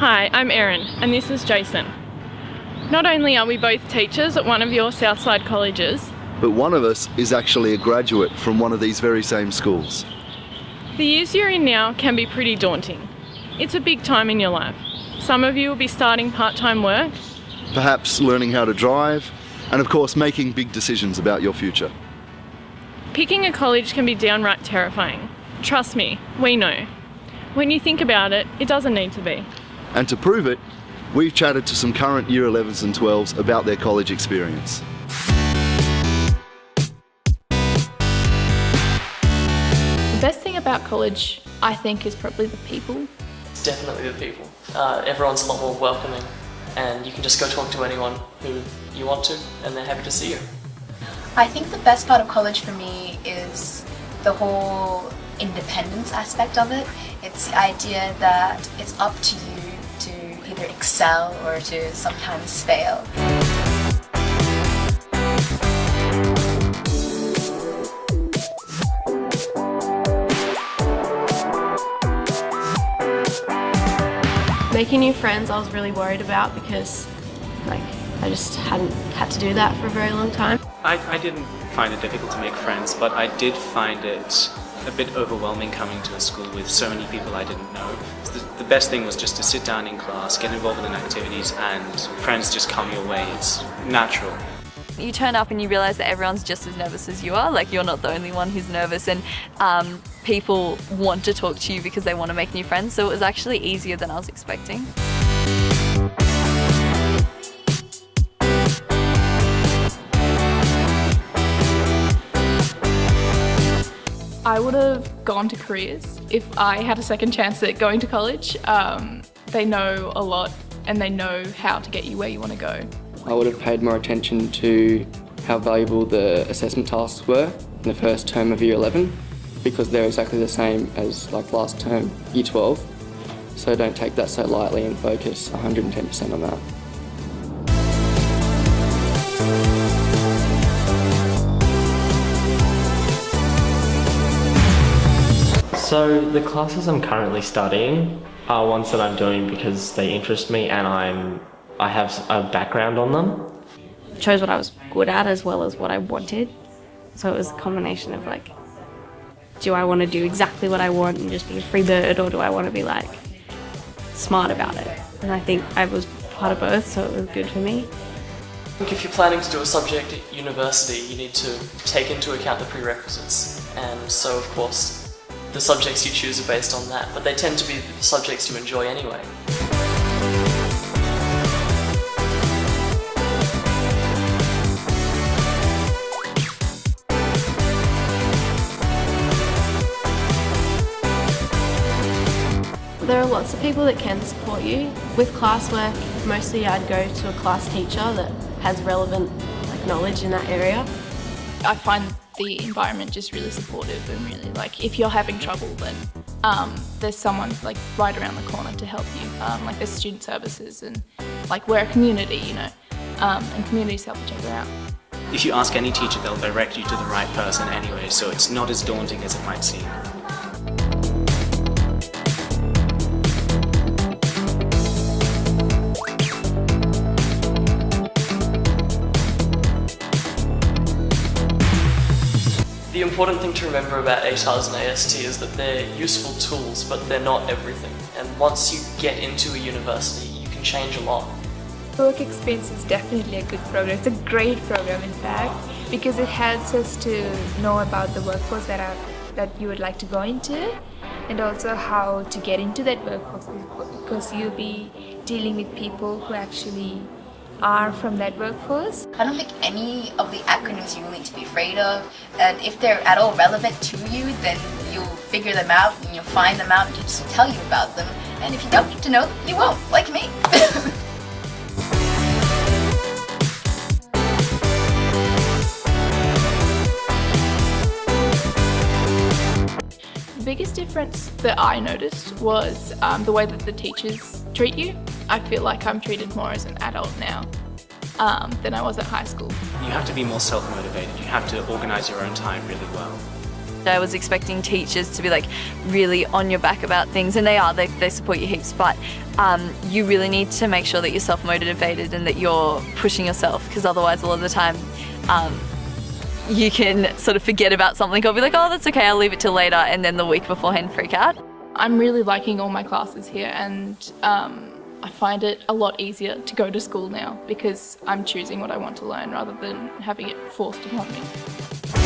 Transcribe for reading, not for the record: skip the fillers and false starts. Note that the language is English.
Hi, I'm Erin and this is Jason. Not only are we both teachers at one of your Southside colleges, but one of us is actually a graduate from one of these very same schools. The years you're in now can be pretty daunting. It's a big time in your life. Some of you will be starting part-time work, Perhaps learning how to drive, and of course making big decisions about your future. Picking a college can be downright terrifying. Trust me, we know. When you think about it, it doesn't need to be. And to prove it, we've chatted to some current Year 11s and 12s about their college experience. The best thing about college, I think, is probably the people. It's definitely the people. Everyone's a lot more welcoming, and you can just go talk to anyone who you want to, and they're happy to see you. I think the best part of college for me is the whole independence aspect of it. It's the idea that it's up to you to either excel or to sometimes fail. Making new friends I was really worried about because I just hadn't had to do that for a very long time. I didn't find it difficult to make friends, but I did find it a bit overwhelming coming to a school with so many people I didn't know. The best thing was just to sit down in class, get involved in activities, and friends just come your way. It's natural. You turn up and you realise that everyone's just as nervous as you are, like you're not the only one who's nervous, and people want to talk to you because they want to make new friends, so it was actually easier than I was expecting. I would have gone to careers if I had a second chance at going to college. They know a lot and they know how to get you where you want to go. I would have paid more attention to how valuable the assessment tasks were in the first term of Year 11 because they're exactly the same as last term, Year 12. So don't take that so lightly and focus 110% on that. So the classes I'm currently studying are ones that I'm doing because they interest me and I have a background on them. Chose what I was good at as well as what I wanted. So it was a combination of do I want to do exactly what I want and just be a free bird, or do I want to be smart about it? And I think I was part of both, so it was good for me. I think if you're planning to do a subject at university, you need to take into account the prerequisites, and so of course the subjects you choose are based on that, but they tend to be the subjects you enjoy anyway. There are lots of people that can support you. With classwork, mostly I'd go to a class teacher that has relevant knowledge in that area. I find the environment just really supportive and really if you're having trouble, then there's someone right around the corner to help you. There's student services and we're a community, and communities help each other out. If you ask any teacher, they'll direct you to the right person anyway, so it's not as daunting as it might seem. The important thing to remember about ATARs and AST is that they're useful tools, but they're not everything. And once you get into a university, you can change a lot. Work experience is definitely a good program. It's a great program, in fact, because it helps us to know about the workforce that you would like to go into, and also how to get into that workforce, because you'll be dealing with people who actually are from that workforce. I don't think any of the acronyms you will need to be afraid of, and if they're at all relevant to you, then you'll figure them out and you'll find them out and teachers will tell you about them, and if you don't get to know them, you won't, like me. The biggest difference that I noticed was the way that the teachers treat you. I feel like I'm treated more as an adult now than I was at high school. You have to be more self-motivated. You have to organise your own time really well. I was expecting teachers to be like really on your back about things, and they are, they support you heaps, but you really need to make sure that you're self-motivated and that you're pushing yourself, because otherwise a lot of the time you can sort of forget about something or be like, oh, that's okay, I'll leave it till later, and then the week beforehand freak out. I'm really liking all my classes here, and I find it a lot easier to go to school now because I'm choosing what I want to learn rather than having it forced upon me.